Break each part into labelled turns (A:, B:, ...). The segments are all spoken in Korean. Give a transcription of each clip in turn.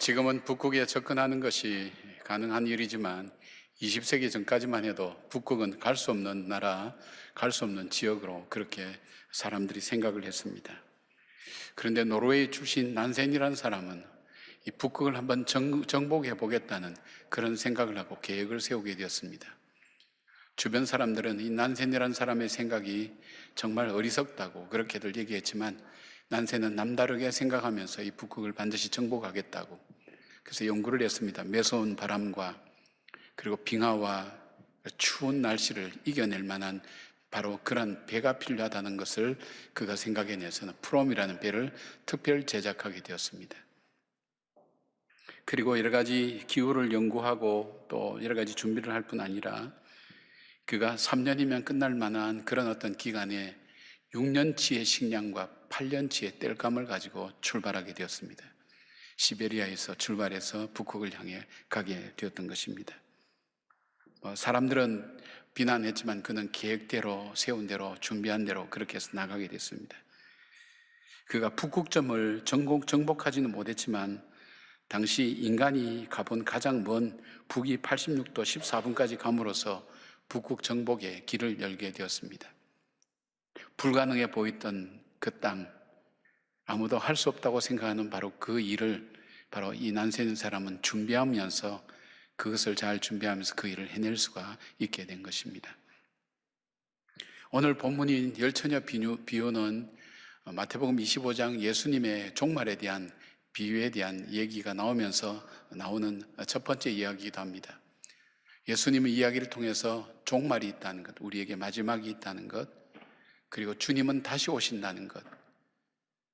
A: 지금은 북극에 접근하는 것이 가능한 일이지만 20세기 전까지만 해도 북극은 갈 수 없는 나라, 갈 수 없는 지역으로 그렇게 사람들이 생각을 했습니다. 그런데 노르웨이 출신 난센이라는 사람은 이 북극을 한번 정복해 보겠다는 그런 생각을 하고 계획을 세우게 되었습니다. 주변 사람들은 이 난센이라는 사람의 생각이 정말 어리석다고 그렇게들 얘기했지만, 난센은 남다르게 생각하면서 이 북극을 반드시 정복하겠다고 그래서 연구를 했습니다. 매서운 바람과 그리고 빙하와 추운 날씨를 이겨낼 만한 바로 그런 배가 필요하다는 것을 그가 생각해내서는 프롬이라는 배를 특별 제작하게 되었습니다. 그리고 여러 가지 기후를 연구하고 또 여러 가지 준비를 할 뿐 아니라 그가 3년이면 끝날 만한 그런 어떤 기간에 6년치의 식량과 8년치의 땔감을 가지고 출발하게 되었습니다. 시베리아에서 출발해서 북극을 향해 가게 되었던 것입니다. 사람들은 비난했지만 그는 계획대로, 세운 대로, 준비한 대로 그렇게 해서 나가게 됐습니다. 그가 북극점을 정복하지는 못했지만 당시 인간이 가본 가장 먼 북위 86도 14분까지 감으로써 북극 정복의 길을 열게 되었습니다. 불가능해 보였던 그 땅, 아무도 할 수 없다고 생각하는 바로 그 일을 바로 이 난센 사람은 준비하면서 그것을 잘 준비하면서 그 일을 해낼 수가 있게 된 것입니다. 오늘 본문인 열처녀 비유는 마태복음 25장 예수님의 종말에 대한 비유에 대한 얘기가 나오면서 나오는 첫 번째 이야기이기도 합니다. 예수님의 이야기를 통해서 종말이 있다는 것, 우리에게 마지막이 있다는 것, 그리고 주님은 다시 오신다는 것,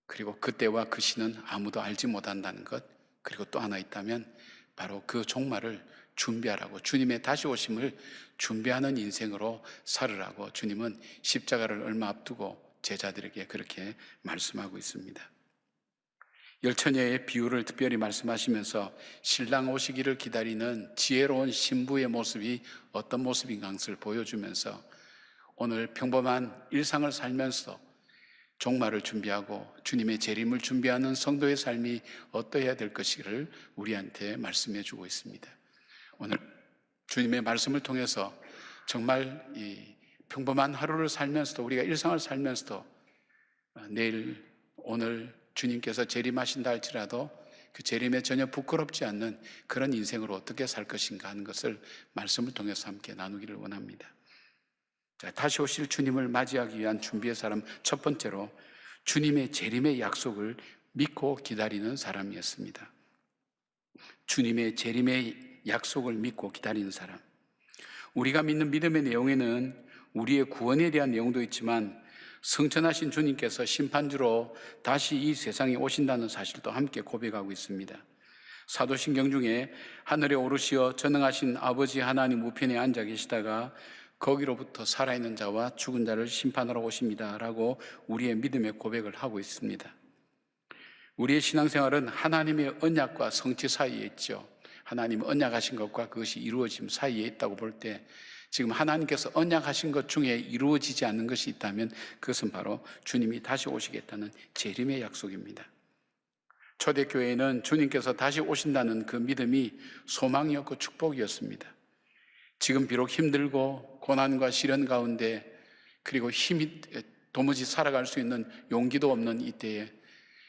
A: 그리고 그때와 그 시는 아무도 알지 못한다는 것, 그리고 또 하나 있다면 바로 그 종말을 준비하라고, 주님의 다시 오심을 준비하는 인생으로 살으라고 주님은 십자가를 얼마 앞두고 제자들에게 그렇게 말씀하고 있습니다. 열처녀의 비유를 특별히 말씀하시면서 신랑 오시기를 기다리는 지혜로운 신부의 모습이 어떤 모습인가 것을 보여주면서 오늘 평범한 일상을 살면서 종말을 준비하고 주님의 재림을 준비하는 성도의 삶이 어떠해야 될 것인가를 우리한테 말씀해 주고 있습니다. 오늘 주님의 말씀을 통해서 정말 이 평범한 하루를 살면서도, 우리가 일상을 살면서도 내일 오늘 주님께서 재림하신다 할지라도 그 재림에 전혀 부끄럽지 않는 그런 인생으로 어떻게 살 것인가 하는 것을 말씀을 통해서 함께 나누기를 원합니다. 자, 다시 오실 주님을 맞이하기 위한 준비의 사람, 첫 번째로 주님의 재림의 약속을 믿고 기다리는 사람이었습니다. 주님의 재림의 약속을 믿고 기다리는 사람. 우리가 믿는 믿음의 내용에는 우리의 구원에 대한 내용도 있지만 성천하신 주님께서 심판주로 다시 이 세상에 오신다는 사실도 함께 고백하고 있습니다. 사도신경 중에 하늘에 오르시어 전능하신 아버지 하나님 우편에 앉아 계시다가 거기로부터 살아있는 자와 죽은 자를 심판하러 오십니다 라고 우리의 믿음의 고백을 하고 있습니다. 우리의 신앙생활은 하나님의 언약과 성취 사이에 있죠. 하나님 언약하신 것과 그것이 이루어짐 사이에 있다고 볼 때, 지금 하나님께서 언약하신 것 중에 이루어지지 않는 것이 있다면 그것은 바로 주님이 다시 오시겠다는 재림의 약속입니다. 초대교회는 주님께서 다시 오신다는 그 믿음이 소망이었고 축복이었습니다. 지금 비록 힘들고 고난과 시련 가운데, 그리고 힘이 도무지 살아갈 수 있는 용기도 없는 이때에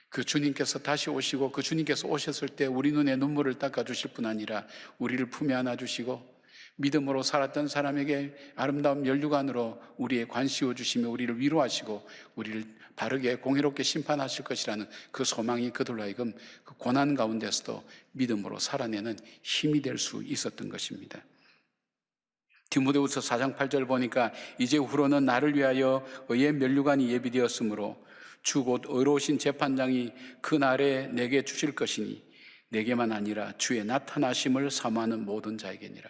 A: 그 주님께서 다시 오시고 그 주님께서 오셨을 때 우리 눈에 눈물을 닦아주실 뿐 아니라 우리를 품에 안아주시고 믿음으로 살았던 사람에게 아름다운 면류관으로 우리의 관 씌워주시며 우리를 위로하시고 우리를 바르게 공의롭게 심판하실 것이라는 그 소망이 그들로 하여금 그 고난 가운데서도 믿음으로 살아내는 힘이 될 수 있었던 것입니다. 디모데후서 4장 8절 보니까 이제 후로는 나를 위하여 의의 면류관이 예비되었으므로 주 곧 의로우신 재판장이 그 날에 내게 주실 것이니 내게만 아니라 주의 나타나심을 사모하는 모든 자에게니라.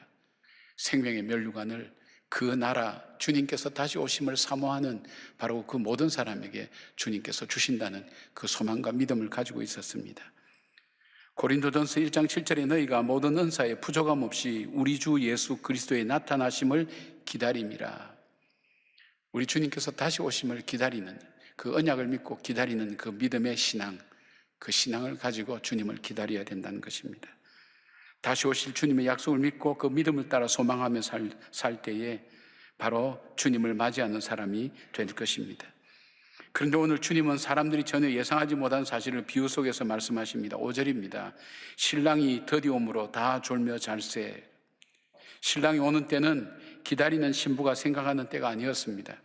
A: 생명의 면류관을 그 나라 주님께서 다시 오심을 사모하는 바로 그 모든 사람에게 주님께서 주신다는 그 소망과 믿음을 가지고 있었습니다. 고린도전서 1장 7절에 너희가 모든 은사에 부족함 없이 우리 주 예수 그리스도의 나타나심을 기다림이라. 우리 주님께서 다시 오심을 기다리는 그 언약을 믿고 기다리는 그 믿음의 신앙, 그 신앙을 가지고 주님을 기다려야 된다는 것입니다. 다시 오실 주님의 약속을 믿고 그 믿음을 따라 소망하며 살 때에 바로 주님을 맞이하는 사람이 될 것입니다. 그런데 오늘 주님은 사람들이 전혀 예상하지 못한 사실을 비유 속에서 말씀하십니다. 5절입니다. 신랑이 더디옴으로 다 졸며 잘세. 신랑이 오는 때는 기다리는 신부가 생각하는 때가 아니었습니다.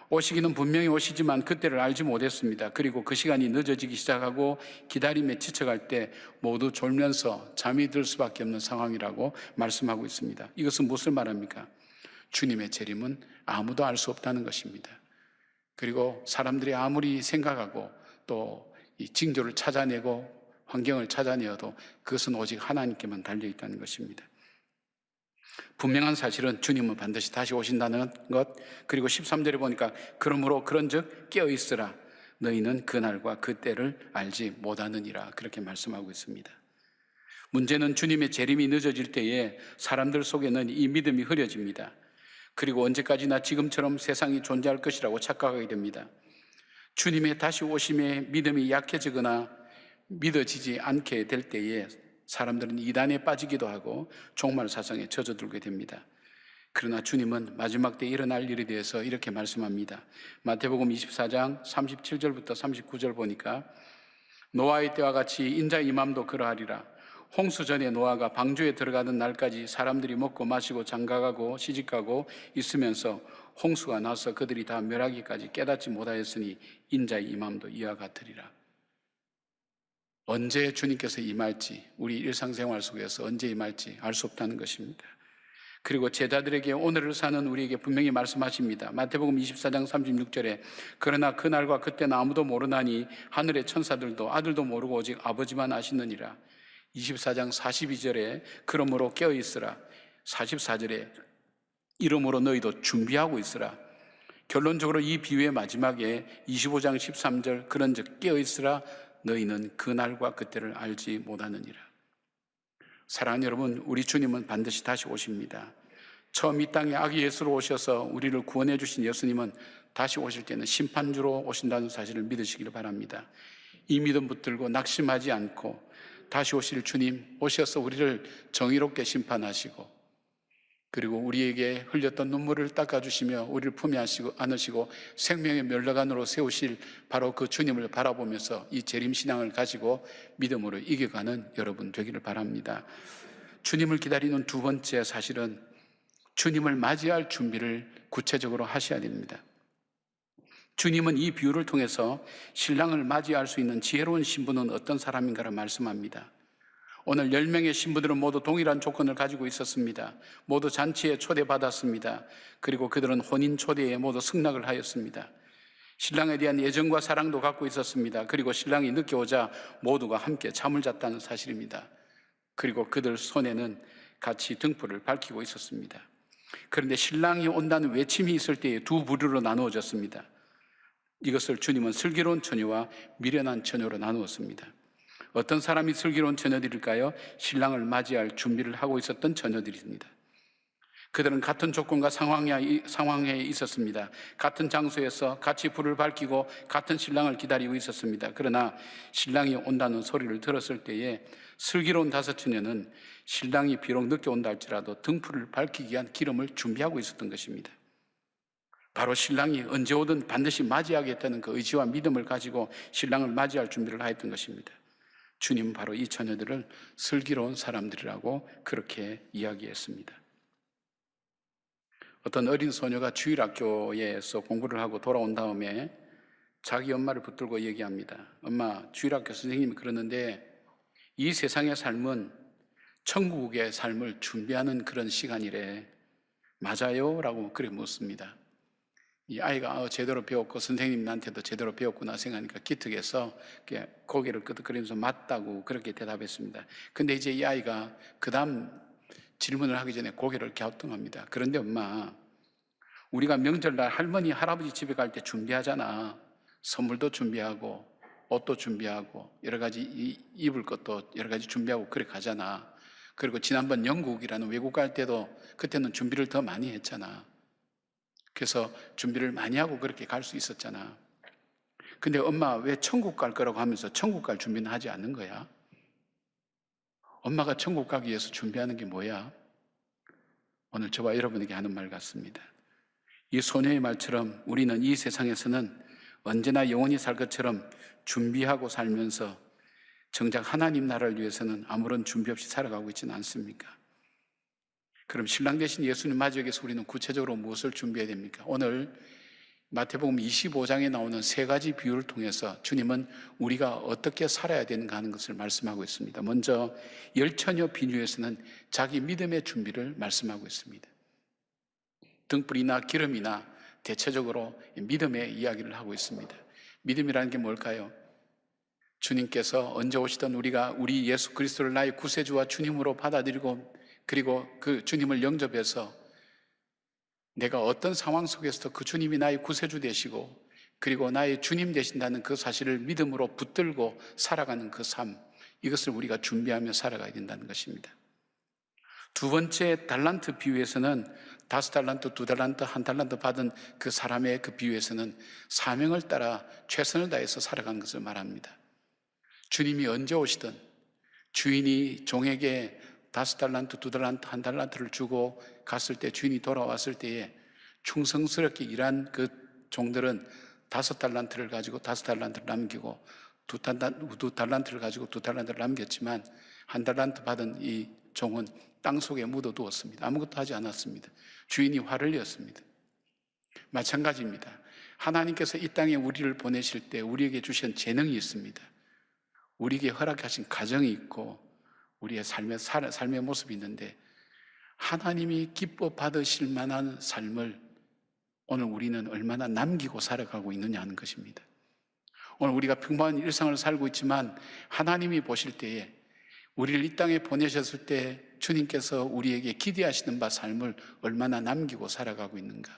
A: 오시기는 분명히 오시지만 그때를 알지 못했습니다. 그리고 그 시간이 늦어지기 시작하고 기다림에 지쳐갈 때 모두 졸면서 잠이 들 수밖에 없는 상황이라고 말씀하고 있습니다. 이것은 무엇을 말합니까? 주님의 재림은 아무도 알 수 없다는 것입니다. 그리고 사람들이 아무리 생각하고 또 이 징조를 찾아내고 환경을 찾아내어도 그것은 오직 하나님께만 달려 있다는 것입니다. 분명한 사실은 주님은 반드시 다시 오신다는 것, 그리고 13절에 보니까 그러므로 그런즉 깨어있으라 너희는 그날과 그때를 알지 못하느니라 그렇게 말씀하고 있습니다. 문제는 주님의 재림이 늦어질 때에 사람들 속에는 이 믿음이 흐려집니다. 그리고 언제까지나 지금처럼 세상이 존재할 것이라고 착각하게 됩니다. 주님의 다시 오심에 믿음이 약해지거나 믿어지지 않게 될 때에 사람들은 이단에 빠지기도 하고 종말 사상에 젖어들게 됩니다. 그러나 주님은 마지막 때 일어날 일에 대해서 이렇게 말씀합니다. 마태복음 24장 37절부터 39절 보니까 노아의 때와 같이 인자의 임함도 그러하리라. 홍수 전에 노아가 방주에 들어가는 날까지 사람들이 먹고 마시고 장가가고 시집가고 있으면서 홍수가 나서 그들이 다 멸하기까지 깨닫지 못하였으니 인자의 임함도 이와 같으리라. 언제 주님께서 임할지, 우리 일상생활 속에서 언제 임할지 알 수 없다는 것입니다. 그리고 제자들에게 오늘을 사는 우리에게 분명히 말씀하십니다. 마태복음 24장 36절에 그러나 그날과 그때는 아무도 모르나니 하늘의 천사들도 아들도 모르고 오직 아버지만 아시느니라. 24장 42절에 그러므로 깨어있으라. 44절에 이러므로 너희도 준비하고 있으라. 결론적으로 이 비유의 마지막에 25장 13절 그런즉 깨어있으라 너희는 그날과 그때를 알지 못하느니라. 사랑하는 여러분, 우리 주님은 반드시 다시 오십니다. 처음 이 땅에 아기 예수로 오셔서 우리를 구원해 주신 예수님은 다시 오실 때는 심판주로 오신다는 사실을 믿으시기를 바랍니다. 이 믿음 붙들고 낙심하지 않고 다시 오실 주님 오셔서 우리를 정의롭게 심판하시고 그리고 우리에게 흘렸던 눈물을 닦아주시며 우리를 품에 안으시고 생명의 멸류관으로 세우실 바로 그 주님을 바라보면서 이 재림신앙을 가지고 믿음으로 이겨가는 여러분 되기를 바랍니다. 주님을 기다리는 두 번째 사실은 주님을 맞이할 준비를 구체적으로 하셔야 됩니다. 주님은 이 비유를 통해서 신랑을 맞이할 수 있는 지혜로운 신부는 어떤 사람인가를 말씀합니다. 오늘 10명의 신부들은 모두 동일한 조건을 가지고 있었습니다. 모두 잔치에 초대받았습니다. 그리고 그들은 혼인 초대에 모두 승낙을 하였습니다. 신랑에 대한 애정과 사랑도 갖고 있었습니다. 그리고 신랑이 늦게 오자 모두가 함께 잠을 잤다는 사실입니다. 그리고 그들 손에는 같이 등불을 밝히고 있었습니다. 그런데 신랑이 온다는 외침이 있을 때에 두 부류로 나누어졌습니다. 이것을 주님은 슬기로운 처녀와 미련한 처녀로 나누었습니다. 어떤 사람이 슬기로운 처녀들일까요? 신랑을 맞이할 준비를 하고 있었던 처녀들입니다. 그들은 같은 조건과 상황에 있었습니다. 같은 장소에서 같이 불을 밝히고 같은 신랑을 기다리고 있었습니다. 그러나 신랑이 온다는 소리를 들었을 때에 슬기로운 다섯 처녀는 신랑이 비록 늦게 온다 할지라도 등불을 밝히기 위한 기름을 준비하고 있었던 것입니다. 바로 신랑이 언제 오든 반드시 맞이하겠다는 그 의지와 믿음을 가지고 신랑을 맞이할 준비를 하였던 것입니다. 주님은 바로 이 처녀들을 슬기로운 사람들이라고 그렇게 이야기했습니다. 어떤 어린 소녀가 주일학교에서 공부를 하고 돌아온 다음에 자기 엄마를 붙들고 얘기합니다. 엄마, 주일학교 선생님이 그러는데 이 세상의 삶은 천국의 삶을 준비하는 그런 시간이래. 맞아요? 라고 그렇게 묻습니다. 이 아이가 제대로 배웠고 선생님한테도 제대로 배웠구나 생각하니까 기특해서 고개를 끄덕거리면서 맞다고 그렇게 대답했습니다. 근데 이제 이 아이가 그 다음 질문을 하기 전에 고개를 갸우뚱합니다. 그런데 엄마, 우리가 명절날 할머니, 할아버지 집에 갈 때 준비하잖아. 선물도 준비하고 옷도 준비하고 여러 가지 입을 것도 여러 가지 준비하고 그래 가잖아. 그리고 지난번 영국이라는 외국 갈 때도 그때는 준비를 더 많이 했잖아. 그래서 준비를 많이 하고 그렇게 갈 수 있었잖아. 근데 엄마 왜 천국 갈 거라고 하면서 천국 갈 준비는 하지 않는 거야? 엄마가 천국 가기 위해서 준비하는 게 뭐야? 오늘 저와 여러분에게 하는 말 같습니다. 이 소녀의 말처럼 우리는 이 세상에서는 언제나 영원히 살 것처럼 준비하고 살면서 정작 하나님 나라를 위해서는 아무런 준비 없이 살아가고 있지는 않습니까? 그럼 신랑 되신 예수님 맞이하기 위해서 우리는 구체적으로 무엇을 준비해야 됩니까? 오늘 마태복음 25장에 나오는 세 가지 비유를 통해서 주님은 우리가 어떻게 살아야 되는가 하는 것을 말씀하고 있습니다. 먼저 열처녀 비유에서는 자기 믿음의 준비를 말씀하고 있습니다. 등불이나 기름이나 대체적으로 믿음의 이야기를 하고 있습니다. 믿음이라는 게 뭘까요? 주님께서 언제 오시던 우리가 우리 예수 그리스도를 나의 구세주와 주님으로 받아들이고 그리고 그 주님을 영접해서 내가 어떤 상황 속에서도 그 주님이 나의 구세주 되시고 그리고 나의 주님 되신다는 그 사실을 믿음으로 붙들고 살아가는 그 삶, 이것을 우리가 준비하며 살아가야 된다는 것입니다. 두 번째 달란트 비유에서는 5달란트, 2달란트, 1달란트 받은 그 사람의 그 비유에서는 사명을 따라 최선을 다해서 살아간 것을 말합니다. 주님이 언제 오시든 주인이 종에게 5달란트, 2달란트, 1달란트를 주고 갔을 때 주인이 돌아왔을 때에 충성스럽게 일한 그 종들은 5달란트를 가지고 5달란트를 남기고 2달란트를 가지고 2달란트를 남겼지만 1달란트 받은 이 종은 땅속에 묻어두었습니다. 아무것도 하지 않았습니다. 주인이 화를 내었습니다. 마찬가지입니다. 하나님께서 이 땅에 우리를 보내실 때 우리에게 주신 재능이 있습니다. 우리에게 허락하신 가정이 있고 우리의 삶의 모습이 있는데 하나님이 기뻐 받으실 만한 삶을 오늘 우리는 얼마나 남기고 살아가고 있느냐 하는 것입니다. 오늘 우리가 평범한 일상을 살고 있지만 하나님이 보실 때에 우리를 이 땅에 보내셨을 때 주님께서 우리에게 기대하시는 바 삶을 얼마나 남기고 살아가고 있는가.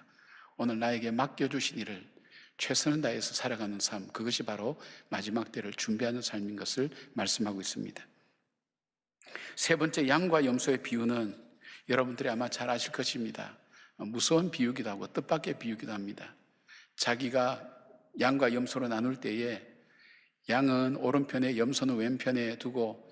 A: 오늘 나에게 맡겨주신 일을 최선을 다해서 살아가는 삶, 그것이 바로 마지막 때를 준비하는 삶인 것을 말씀하고 있습니다. 세 번째 양과 염소의 비유는 여러분들이 아마 잘 아실 것입니다. 무서운 비유기도 하고 뜻밖의 비유기도 합니다. 자기가 양과 염소로 나눌 때에 양은 오른편에 염소는 왼편에 두고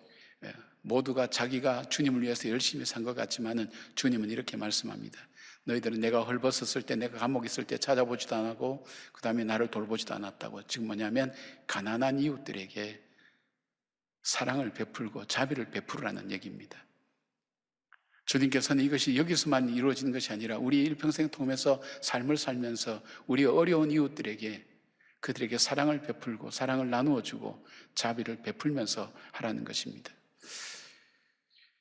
A: 모두가 자기가 주님을 위해서 열심히 산 것 같지만은 주님은 이렇게 말씀합니다. 너희들은 내가 헐벗었을 때, 내가 감옥에 있을 때 찾아보지도 않았고 그 다음에 나를 돌보지도 않았다고. 지금 뭐냐면 가난한 이웃들에게 사랑을 베풀고 자비를 베풀으라는 얘기입니다. 주님께서는 이것이 여기서만 이루어지는 것이 아니라 우리 일평생 통해서 삶을 살면서 우리 어려운 이웃들에게 그들에게 사랑을 베풀고 사랑을 나누어 주고 자비를 베풀면서 하라는 것입니다.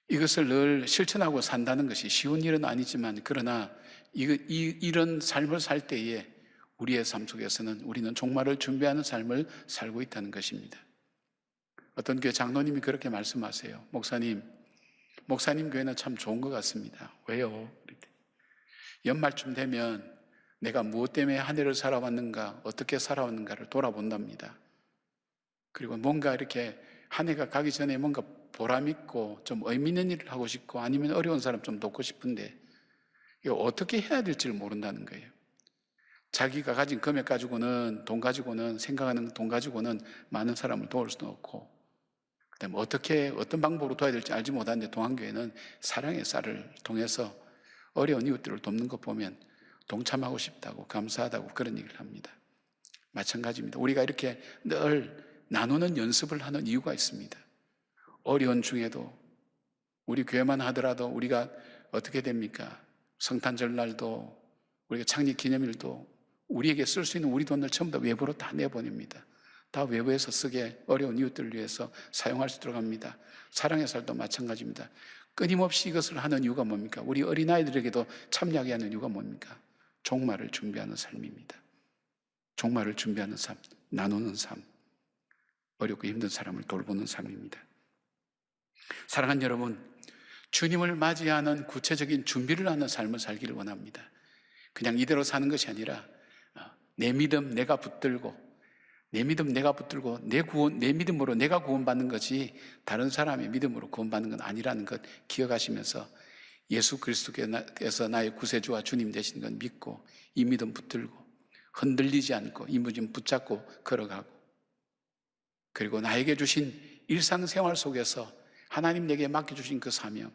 A: 이것을 늘 실천하고 산다는 것이 쉬운 일은 아니지만 그러나 이런 삶을 살 때에 우리의 삶 속에서는 우리는 종말을 준비하는 삶을 살고 있다는 것입니다. 어떤 교회 장로님이 그렇게 말씀하세요. 목사님 교회는 참 좋은 것 같습니다. 왜요? 연말쯤 되면 내가 무엇 때문에 한 해를 살아왔는가, 어떻게 살아왔는가를 돌아본답니다. 그리고 뭔가 이렇게 한 해가 가기 전에 뭔가 보람 있고 좀 의미 있는 일을 하고 싶고 아니면 어려운 사람 좀 돕고 싶은데 이거 어떻게 해야 될지를 모른다는 거예요. 자기가 가진 금액 가지고는, 돈 가지고는, 생각하는 돈 가지고는 많은 사람을 도울 수도 없고 그다음에 어떤 방법으로 도와야 될지 알지 못하는데 동안교회는 사랑의 쌀을 통해서 어려운 이웃들을 돕는 것 보면 동참하고 싶다고 감사하다고 그런 얘기를 합니다. 마찬가지입니다. 우리가 이렇게 늘 나누는 연습을 하는 이유가 있습니다. 어려운 중에도 우리 교회만 하더라도 우리가 어떻게 됩니까? 성탄절날도 우리가 창립기념일도 우리에게 쓸 수 있는 우리 돈을 전부 다 외부로 다 내보냅니다. 다 외부에서 쓰게 어려운 이웃들을 위해서 사용할 수 있도록 합니다. 사랑의 쌀도 마찬가지입니다. 끊임없이 이것을 하는 이유가 뭡니까? 우리 어린아이들에게도 참여하게 하는 이유가 뭡니까? 종말을 준비하는 삶입니다. 종말을 준비하는 삶, 나누는 삶, 어렵고 힘든 사람을 돌보는 삶입니다. 사랑하는 여러분, 주님을 맞이하는 구체적인 준비를 하는 삶을 살기를 원합니다. 그냥 이대로 사는 것이 아니라 내 믿음 내가 붙들고 내 믿음으로 내가 구원받는 것이 다른 사람의 믿음으로 구원받는 건 아니라는 것 기억하시면서 예수 그리스도께서 나의 구세주와 주님 되시는 건 믿고 이 믿음 붙들고 흔들리지 않고 이무진 붙잡고 걸어가고, 그리고 나에게 주신 일상생활 속에서 하나님 내게 맡겨주신 그 사명,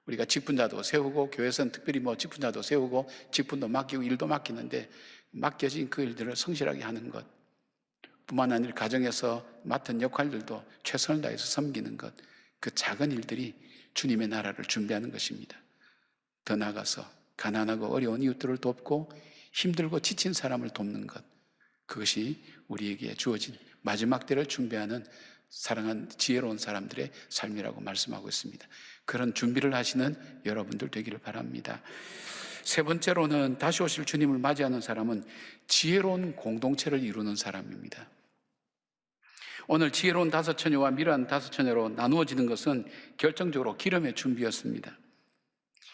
A: 우리가 직분자도 세우고, 교회에서는 특별히 직분자도 세우고 직분도 맡기고 일도 맡기는데, 맡겨진 그 일들을 성실하게 하는 것, 뿐만 아니라 가정에서 맡은 역할들도 최선을 다해서 섬기는 것, 그 작은 일들이 주님의 나라를 준비하는 것입니다. 더 나아가서 가난하고 어려운 이웃들을 돕고 힘들고 지친 사람을 돕는 것, 그것이 우리에게 주어진 마지막 때를 준비하는 사랑하는 지혜로운 사람들의 삶이라고 말씀하고 있습니다. 그런 준비를 하시는 여러분들 되기를 바랍니다. 세 번째로는 다시 오실 주님을 맞이하는 사람은 지혜로운 공동체를 이루는 사람입니다. 오늘 지혜로운 다섯 처녀와 미련한 다섯 처녀로 나누어지는 것은 결정적으로 기름의 준비였습니다.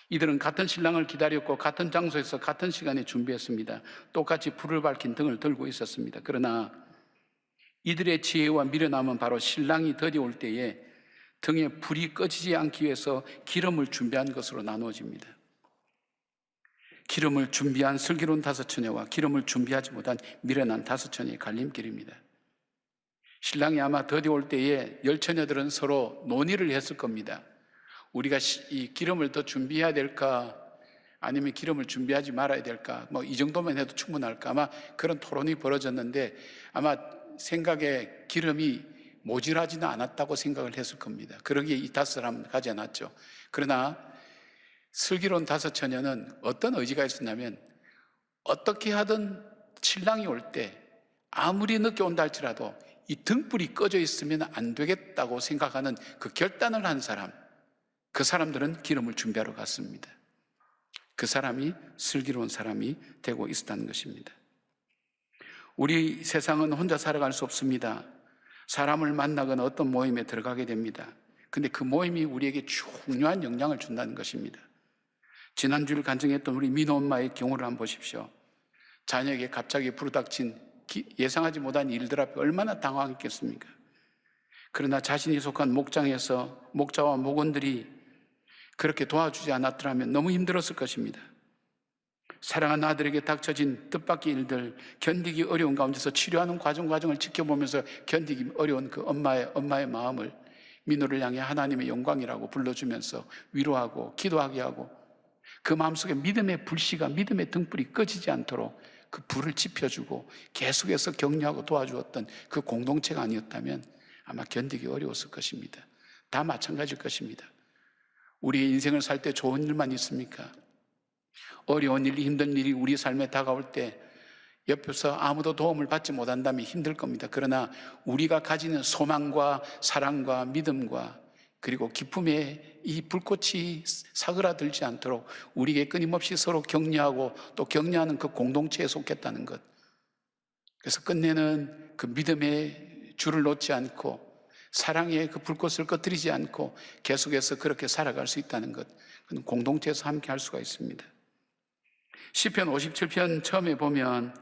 A: 이들은 같은 신랑을 기다렸고 같은 장소에서 같은 시간에 준비했습니다. 똑같이 불을 밝힌 등을 들고 있었습니다. 그러나 이들의 지혜와 미련함은 바로 신랑이 더디올 때에 등에 불이 꺼지지 않기 위해서 기름을 준비한 것으로 나누어집니다. 기름을 준비한 슬기로운 다섯 처녀와 기름을 준비하지 못한 미련한 다섯 처녀의 갈림길입니다. 신랑이 아마 더디올 때에 열 처녀들은 서로 논의를 했을 겁니다. 우리가 이 기름을 더 준비해야 될까, 아니면 기름을 준비하지 말아야 될까, 이 정도만 해도 충분할까, 아마 그런 토론이 벌어졌는데, 아마 생각에 기름이 모자라지는 않았다고 생각을 했을 겁니다. 그러기에 이 다섯 사람은 가지 않았죠. 그러나 슬기로운 다섯 처녀는 어떤 의지가 있었냐면, 어떻게 하든 신랑이 올 때 아무리 늦게 온다 할지라도 이 등불이 꺼져 있으면 안 되겠다고 생각하는 그 결단을 한 사람, 그 사람들은 기름을 준비하러 갔습니다. 그 사람이 슬기로운 사람이 되고 있었다는 것입니다. 우리 세상은 혼자 살아갈 수 없습니다. 사람을 만나거나 어떤 모임에 들어가게 됩니다. 근데 그 모임이 우리에게 중요한 영향을 준다는 것입니다. 지난주를 간증했던 우리 민호 엄마의 경우를 한번 보십시오. 자녀에게 갑자기 불어닥친 예상하지 못한 일들 앞에 얼마나 당황했겠습니까? 그러나 자신이 속한 목장에서 목자와 목원들이 그렇게 도와주지 않았더라면 너무 힘들었을 것입니다. 사랑하는 아들에게 닥쳐진 뜻밖의 일들, 견디기 어려운 가운데서 치료하는 과정을 지켜보면서 견디기 어려운 그 엄마의 마음을 민호를 향해 하나님의 영광이라고 불러주면서 위로하고 기도하게 하고, 그 마음속에 믿음의 불씨가, 믿음의 등불이 꺼지지 않도록 그 불을 지펴주고 계속해서 격려하고 도와주었던 그 공동체가 아니었다면 아마 견디기 어려웠을 것입니다. 다 마찬가지일 것입니다. 우리의 인생을 살 때 좋은 일만 있습니까? 어려운 일, 힘든 일이 우리 삶에 다가올 때 옆에서 아무도 도움을 받지 못한다면 힘들 겁니다. 그러나 우리가 가지는 소망과 사랑과 믿음과 그리고 기쁨의 이 불꽃이 사그라들지 않도록 우리에게 끊임없이 서로 격려하고 또 격려하는 그 공동체에 속했다는 것. 그래서 끝내는 그 믿음의 줄을 놓지 않고 사랑의 그 불꽃을 꺼뜨리지 않고 계속해서 그렇게 살아갈 수 있다는 것, 그건 공동체에서 함께 할 수가 있습니다. 시편 57편 처음에 보면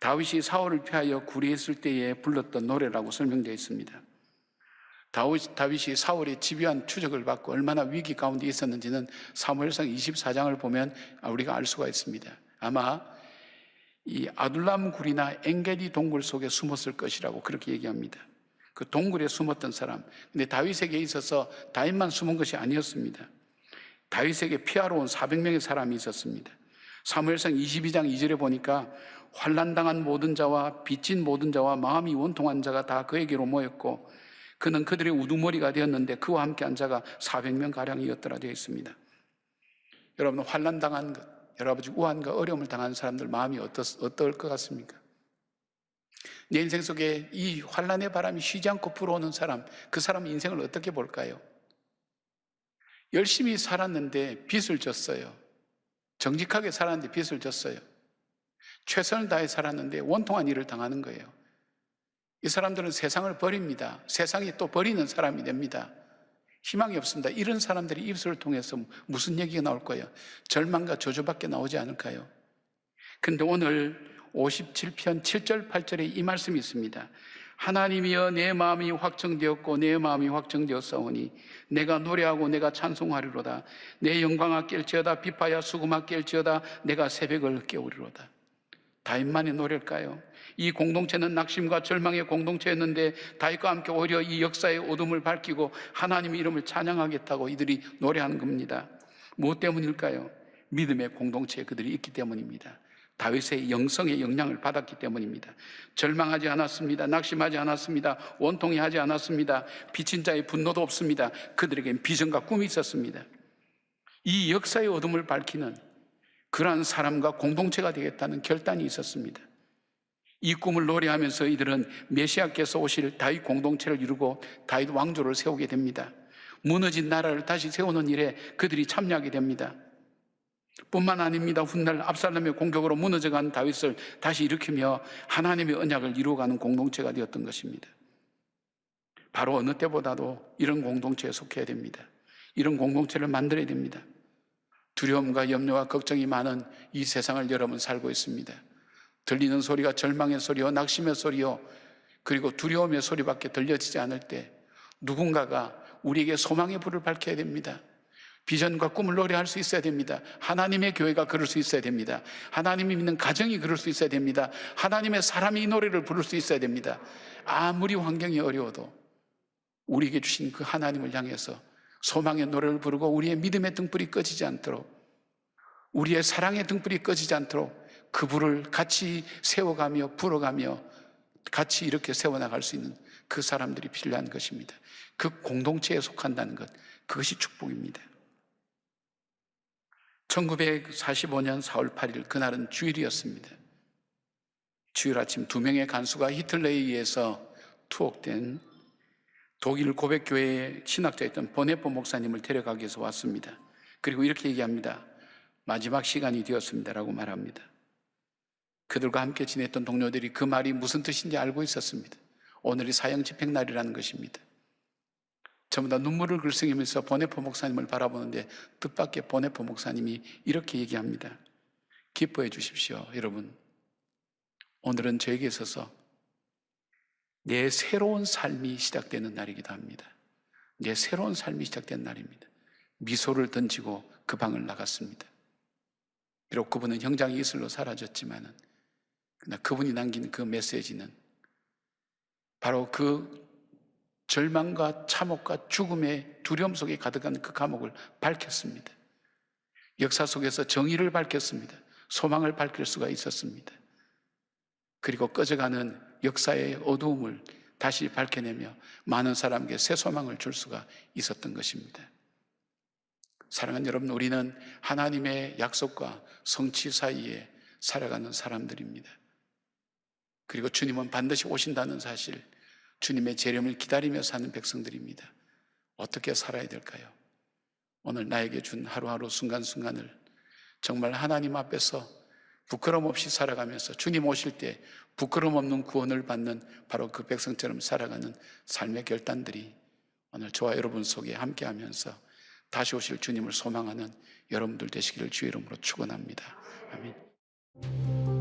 A: 다윗이 사울을 피하여 굴에 있을 때에 불렀던 노래라고 설명되어 있습니다. 다윗이 사울의 집요한 추적을 받고 얼마나 위기 가운데 있었는지는 사무엘상 24장을 보면 우리가 알 수가 있습니다. 아마 이 아둘람 굴이나 엔게디 동굴 속에 숨었을 것이라고 그렇게 얘기합니다. 그 동굴에 숨었던 사람. 근데 다윗에게 있어서 다윗만 숨은 것이 아니었습니다. 다윗에게 피하러 온 400명의 사람이 있었습니다. 사무엘상 22장 2절에 보니까 환난당한 모든 자와 빚진 모든 자와 마음이 원통한 자가 다 그에게로 모였고 그는 그들의 우두머리가 되었는데 그와 함께한 자가 400명가량이었더라 되어 있습니다. 여러분, 환난당한 것, 여러 가지 우환과 어려움을 당한 사람들 마음이 어떨 것 같습니까? 내 인생 속에 이 환난의 바람이 쉬지 않고 불어오는 사람, 그 사람 인생을 어떻게 볼까요? 열심히 살았는데 빚을 졌어요. 정직하게 살았는데 빚을 졌어요. 최선을 다해 살았는데 원통한 일을 당하는 거예요. 이 사람들은 세상을 버립니다. 세상이 또 버리는 사람이 됩니다. 희망이 없습니다. 이런 사람들이 입술을 통해서 무슨 얘기가 나올 거예요? 절망과 저주밖에 나오지 않을까요? 근데 오늘 57편 7절 8절에 이 말씀이 있습니다. 하나님이여 내 마음이 확정되었고 내 마음이 확정되었사오니 내가 노래하고 내가 찬송하리로다. 내 영광아 깰지어다. 비파야 수금아 깰지어다. 내가 새벽을 깨우리로다. 다윗만의 노래일까요? 이 공동체는 낙심과 절망의 공동체였는데 다윗과 함께 오히려 이 역사의 어둠을 밝히고 하나님의 이름을 찬양하겠다고 이들이 노래하는 겁니다. 무엇 때문일까요? 믿음의 공동체에 그들이 있기 때문입니다. 다윗의 영성의 영향을 받았기 때문입니다. 절망하지 않았습니다. 낙심하지 않았습니다. 원통해하지 않았습니다. 비친 자의 분노도 없습니다. 그들에겐 비전과 꿈이 있었습니다. 이 역사의 어둠을 밝히는 그러한 사람과 공동체가 되겠다는 결단이 있었습니다. 이 꿈을 노래하면서 이들은 메시아께서 오실 다윗 공동체를 이루고 다윗 왕조를 세우게 됩니다. 무너진 나라를 다시 세우는 일에 그들이 참여하게 됩니다. 뿐만 아닙니다. 훗날 압살롬의 공격으로 무너져간 다윗을 다시 일으키며 하나님의 언약을 이루어가는 공동체가 되었던 것입니다. 바로 어느 때보다도 이런 공동체에 속해야 됩니다. 이런 공동체를 만들어야 됩니다. 두려움과 염려와 걱정이 많은 이 세상을 여러분 살고 있습니다. 들리는 소리가 절망의 소리요, 낙심의 소리요, 그리고 두려움의 소리밖에 들려지지 않을 때 누군가가 우리에게 소망의 불을 밝혀야 됩니다. 비전과 꿈을 노래할 수 있어야 됩니다. 하나님의 교회가 그럴 수 있어야 됩니다. 하나님이 믿는 가정이 그럴 수 있어야 됩니다. 하나님의 사람이 이 노래를 부를 수 있어야 됩니다. 아무리 환경이 어려워도 우리에게 주신 그 하나님을 향해서 소망의 노래를 부르고 우리의 믿음의 등불이 꺼지지 않도록, 우리의 사랑의 등불이 꺼지지 않도록 그 불을 같이 세워가며 불어가며 같이 이렇게 세워나갈 수 있는 그 사람들이 필요한 것입니다. 그 공동체에 속한다는 것, 그것이 축복입니다. 1945년 4월 8일 그날은 주일이었습니다. 주일 아침 2명의 간수가 히틀러에 의해서 투옥된 독일 고백교회의 신학자였던 보네포 목사님을 데려가기 위해서 왔습니다. 그리고 이렇게 얘기합니다. 마지막 시간이 되었습니다라고 말합니다. 그들과 함께 지냈던 동료들이 그 말이 무슨 뜻인지 알고 있었습니다. 오늘이 사형 집행날이라는 것입니다. 전부 다 눈물을 글썽이면서 보네포 목사님을 바라보는데 뜻밖의 보네포 목사님이 이렇게 얘기합니다. 기뻐해 주십시오, 여러분. 오늘은 저에게 있어서 내 새로운 삶이 시작되는 날이기도 합니다. 내 새로운 삶이 시작된 날입니다. 미소를 던지고 그 방을 나갔습니다. 비록 그분은 형장이 이슬로 사라졌지만은 그러나 그분이 남긴 그 메시지는 바로 그 절망과 참혹과 죽음의 두려움 속에 가득한 그 감옥을 밝혔습니다. 역사 속에서 정의를 밝혔습니다. 소망을 밝힐 수가 있었습니다. 그리고 꺼져가는 역사의 어두움을 다시 밝혀내며 많은 사람에게 새 소망을 줄 수가 있었던 것입니다. 사랑하는 여러분, 우리는 하나님의 약속과 성취 사이에 살아가는 사람들입니다. 그리고 주님은 반드시 오신다는 사실, 주님의 재림을 기다리며 사는 백성들입니다. 어떻게 살아야 될까요? 오늘 나에게 준 하루하루 순간순간을 정말 하나님 앞에서 부끄럼 없이 살아가면서 주님 오실 때 부끄럼 없는 구원을 받는 바로 그 백성처럼 살아가는 삶의 결단들이 오늘 저와 여러분 속에 함께하면서 다시 오실 주님을 소망하는 여러분들 되시기를 주의 이름으로 축원합니다. 아멘.